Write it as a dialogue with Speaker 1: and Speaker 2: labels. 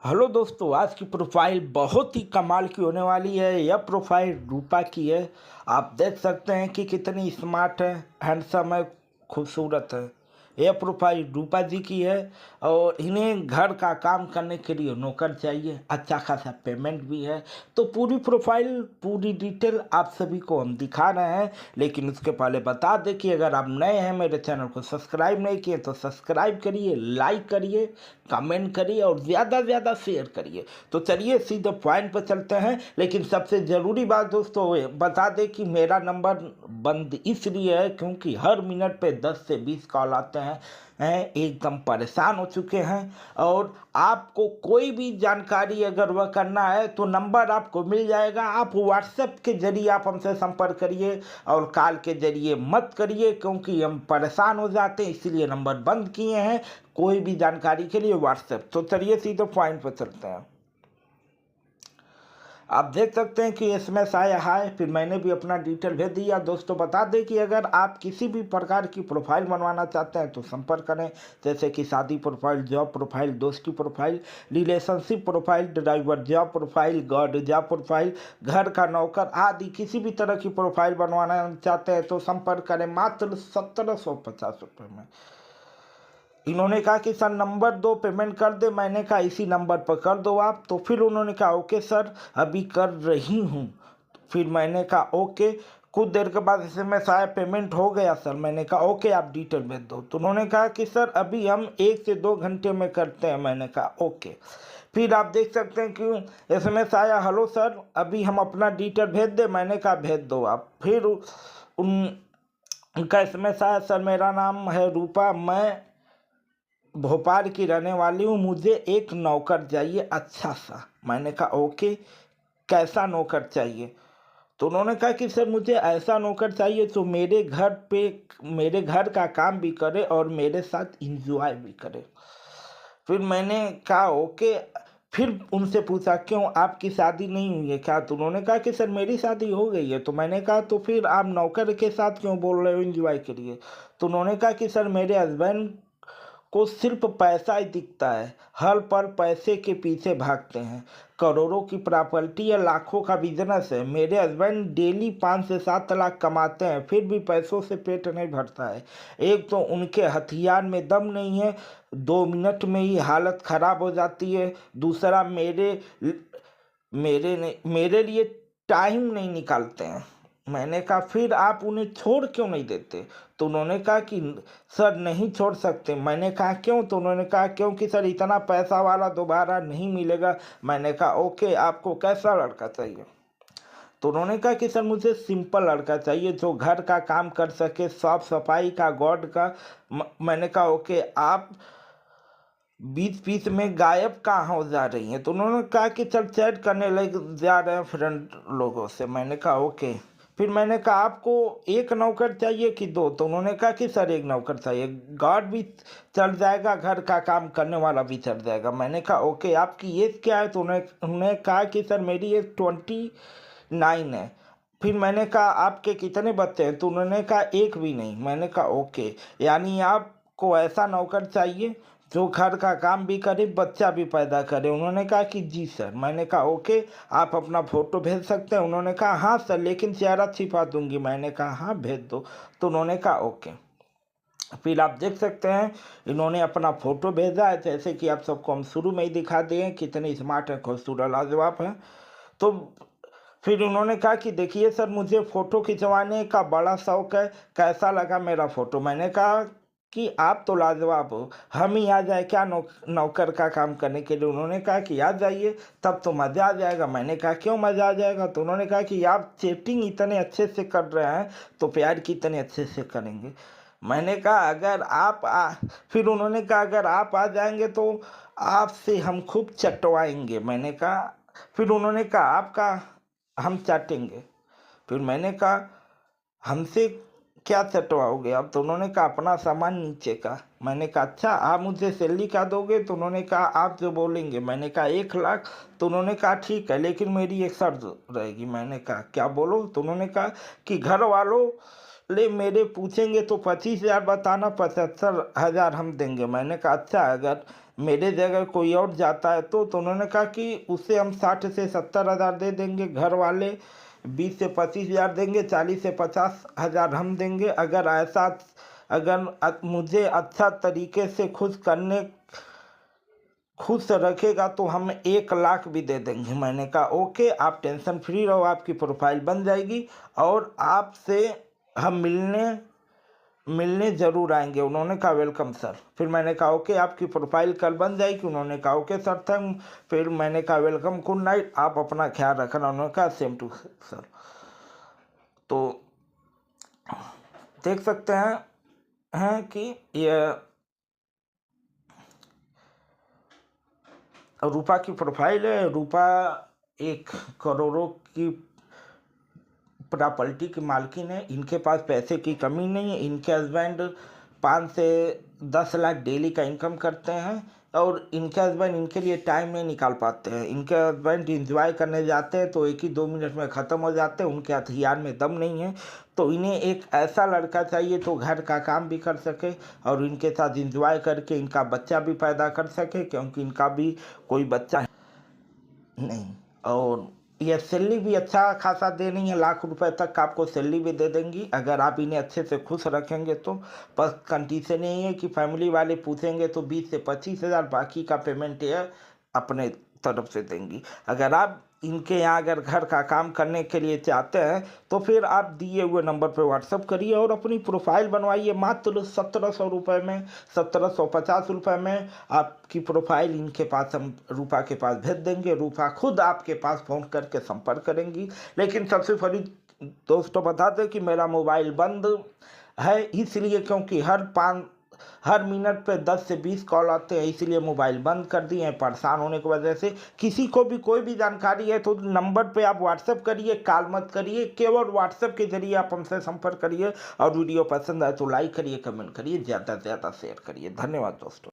Speaker 1: Hello दोस्तों, आज की प्रोफाइल बहुत ही कमाल की होने वाली है। यह प्रोफाइल रूपा की है। आप देख सकते हैं कि कितनी स्मार्ट है, हैंडसम है, खूबसूरत है। यह प्रोफाइल रूपा जी की है और इन्हें घर का काम करने के लिए नौकर चाहिए। अच्छा खासा पेमेंट भी है। तो पूरी प्रोफाइल, पूरी डिटेल आप सभी को हम दिखा रहे हैं। लेकिन उसके पहले बता दें कि अगर आप नए हैं, मेरे चैनल को सब्सक्राइब नहीं किए तो सब्सक्राइब करिए, लाइक करिए, कमेंट करिए और ज़्यादा से ज़्यादा शेयर करिए। तो चलिए सीधे पॉइंट पर चलते हैं। लेकिन सबसे ज़रूरी बात दोस्तों, ये बता दें कि मेरा नंबर बंद इसलिए है क्योंकि हर मिनट पे 10 से 20 कॉल आते हैं। एकदम परेशान हो चुके हैं। और आपको कोई भी जानकारी अगर वह करना है तो नंबर आपको मिल जाएगा। आप व्हाट्सएप के जरिए आप हमसे संपर्क करिए और कॉल के जरिए मत करिए, क्योंकि हम परेशान हो जाते हैं, इसीलिए नंबर बंद किए हैं। कोई भी जानकारी के लिए व्हाट्सएप। तो चलिए सीधे पॉइंट पर चलते हैं। आप देख सकते हैं कि एसएमएस आया है, फिर मैंने भी अपना डिटेल भेज दिया। दोस्तों बता दें कि अगर आप किसी भी प्रकार की प्रोफाइल बनवाना चाहते हैं तो संपर्क करें। जैसे कि शादी प्रोफाइल, जॉब प्रोफाइल, दोस्ती profile, relationship profile, driver job profile, guard job profile, घर का नौकर आदि किसी भी तरह की प्रोफाइल बनवाना चाहते हैं तो संपर्क करें मात्र 1750 रुपये में। इन्होंने कहा कि सर नंबर दो, पेमेंट कर दे। मैंने कहा इसी नंबर पर कर दो आप। तो फिर उन्होंने कहा ओके सर, अभी कर रही हूँ। फिर मैंने कहा ओके। कुछ देर के बाद एसएमएस आया, पेमेंट हो गया सर। मैंने कहा ओके, आप डिटेल भेज दो। तो उन्होंने कहा कि सर अभी हम 1 से 2 घंटे में करते हैं। मैंने कहा ओके। फिर आप देख सकते हैं कि एसएमएस आया, हेलो सर अभी हम अपना डिटेल भेज दे। मैंने कहा भेज दो आप। फिर उनका एसएमएस आया, सर मेरा नाम है रूपा, मैं भोपाल की रहने वाली हूँ, मुझे एक नौकर चाहिए अच्छा सा। मैंने कहा ओके, कैसा नौकर चाहिए? तो उन्होंने कहा कि सर मुझे ऐसा नौकर चाहिए जो मेरे घर का काम भी करे और मेरे साथ इंजॉय भी करे। फिर मैंने कहा ओके। फिर उनसे पूछा क्यों, आपकी शादी नहीं हुई है क्या? तो उन्होंने कहा कि सर मेरी शादी हो गई है। तो मैंने कहा तो फिर आप नौकर के साथ क्यों बोल रहे हो इंजॉय के लिए? तो उन्होंने कहा कि सर मेरे हस्बैंड को सिर्फ पैसा ही दिखता है, हर पल पैसे के पीछे भागते हैं। करोड़ों की प्रॉपर्टी या लाखों का बिजनेस है। मेरे हस्बैंड डेली 5 से 7 लाख कमाते हैं, फिर भी पैसों से पेट नहीं भरता है। एक तो उनके हथियार में दम नहीं है, 2 मिनट में ही हालत खराब हो जाती है। दूसरा मेरे लिए टाइम नहीं निकालते हैं। मैंने कहा फिर आप उन्हें छोड़ क्यों नहीं देते? तो उन्होंने कहा कि सर नहीं छोड़ सकते। मैंने कहा क्यों? तो उन्होंने कहा क्योंकि सर इतना पैसा वाला दोबारा नहीं मिलेगा। मैंने कहा ओके, आपको कैसा लड़का चाहिए? तो उन्होंने कहा कि सर मुझे सिंपल लड़का चाहिए जो घर का काम कर सके, साफ सफाई का, गॉड का। मैंने कहा ओके, आप बीच बीच में गायब कहाँ हो जा रही हैं? तो उन्होंने कहा कि चल चैट करने लग जा रहे हैं फ्रेंड लोगों से। मैंने कहा ओके। फिर मैंने कहा आपको एक नौकर चाहिए कि दो? तो उन्होंने कहा कि सर एक नौकर चाहिए, गार्ड भी चल जाएगा, घर का काम करने वाला भी चल जाएगा। मैंने कहा ओके, आपकी एज क्या है? तो उन्होंने कहा कि सर मेरी एज 29 है। फिर मैंने कहा आपके कितने बच्चे हैं? तो उन्होंने कहा एक भी नहीं। मैंने कहा ओके, यानी आपको ऐसा नौकर चाहिए जो घर का काम भी करे, बच्चा भी पैदा करे। उन्होंने कहा कि जी सर। मैंने कहा ओके, आप अपना फ़ोटो भेज सकते हैं? उन्होंने कहा हाँ सर, लेकिन चेहरा छिपा दूंगी। मैंने कहा हाँ भेज दो। तो उन्होंने कहा ओके। फिर आप देख सकते हैं इन्होंने अपना फ़ोटो भेजा है, जैसे कि आप सबको हम शुरू में ही दिखा दिए कितने स्मार्ट है, खूबसूरत, लाजवाब है। तो फिर उन्होंने कहा कि देखिए सर मुझे फ़ोटो खिंचवाने का बड़ा शौक है, कैसा लगा मेरा फ़ोटो? मैंने कहा कि आप तो लाजवाब हो, हम ही आ जाए क्या नौकर का काम करने के लिए? उन्होंने कहा कि आ जाइए, तब तो मज़ा आ जाएगा। मैंने कहा क्यों मज़ा आ जाएगा? तो उन्होंने कहा कि आप चैटिंग इतने अच्छे से कर रहे हैं तो प्यार कितने अच्छे से करेंगे। मैंने कहा फिर उन्होंने कहा अगर आप आ जाएंगे तो आपसे हम खूब चटवाएंगे। मैंने कहा फिर उन्होंने कहा आपका हम चाटेंगे। फिर मैंने कहा हमसे क्या चटवाओगे आप? तो उन्होंने कहा अपना सामान नीचे का। मैंने कहा अच्छा, आप मुझे सैलरी क्या दोगे? तो उन्होंने कहा आप जो बोलेंगे। मैंने कहा 1 लाख। तो उन्होंने कहा ठीक है, लेकिन मेरी एक शर्त रहेगी। मैंने कहा क्या बोलो? तो उन्होंने कहा कि घर वालों ले मेरे पूछेंगे तो 25,000 बताना, 75,000 हम देंगे। मैंने कहा अच्छा, अगर मेरे जगह कोई और जाता है तो उन्होंने कहा कि उसे हम 60 से 70 हज़ार दे देंगे, घर वाले 20 से 25 हज़ार देंगे, 40 से 50 हज़ार हम देंगे। अगर मुझे अच्छा तरीके से खुश रखेगा तो हम 1 लाख भी दे देंगे। मैंने कहा ओके, आप टेंशन फ्री रहो, आपकी प्रोफाइल बन जाएगी और आपसे हम मिलने ज़रूर आएंगे। उन्होंने कहा वेलकम सर। फिर मैंने कहा ओके, आपकी प्रोफाइल कल बन जाएगी। उन्होंने कहा ओके सर, थैंक। फिर मैंने कहा वेलकम, गुड नाइट, आप अपना ख्याल रखना। उन्होंने कहा सेम टू सर। तो देख सकते हैं कि ये रूपा की प्रोफाइल है। रूपा 1 करोड़ों की प्रॉपर्टी की मालकिन है। इनके पास पैसे की कमी नहीं है। इनके हस्बैंड 5 से 10 लाख डेली का इनकम करते हैं और इनके हस्बैंड इनके लिए टाइम नहीं निकाल पाते हैं। इनके हस्बैंड इंजॉय करने जाते हैं तो 1 ही 2 मिनट में ख़त्म हो जाते हैं। उनके हथियार में दम नहीं है। तो इन्हें एक ऐसा लड़का चाहिए तो घर का काम भी कर सके और इनके साथ इंजॉय करके इनका बच्चा भी पैदा कर सके, क्योंकि इनका भी कोई बच्चा नहीं। और यह सैलरी भी अच्छा खासा दे रही है, लाख रुपए तक का आपको सैलरी भी दे देंगी अगर आप इन्हें अच्छे से खुश रखेंगे तो। बस कंडीशन यही है कि फैमिली वाले पूछेंगे तो 20 से 25 हज़ार, बाकी का पेमेंट यह अपने तरफ से देंगी। अगर आप इनके यहाँ अगर घर का काम करने के लिए चाहते हैं तो फिर आप दिए हुए नंबर पर व्हाट्सअप करिए और अपनी प्रोफाइल बनवाइए। मात्र 1700 रुपये में, 1750 रुपये में आपकी प्रोफाइल इनके पास, हम रूपा के पास भेज देंगे। रूपा खुद आपके पास फ़ोन करके संपर्क करेंगी। लेकिन सबसे बड़ी दोस्तों बता दें कि मेरा मोबाइल बंद है, इसलिए क्योंकि हर मिनट पे 10 से 20 कॉल आते हैं, इसलिए मोबाइल बंद कर दिए हैं परेशान होने की वजह से। किसी को भी कोई भी जानकारी है तो नंबर पे आप व्हाट्सएप करिए, कॉल मत करिए। केवल व्हाट्सएप के जरिए आप हमसे संपर्क करिए और वीडियो पसंद आए तो लाइक करिए, कमेंट करिए, ज़्यादा से ज़्यादा शेयर करिए। धन्यवाद दोस्तों।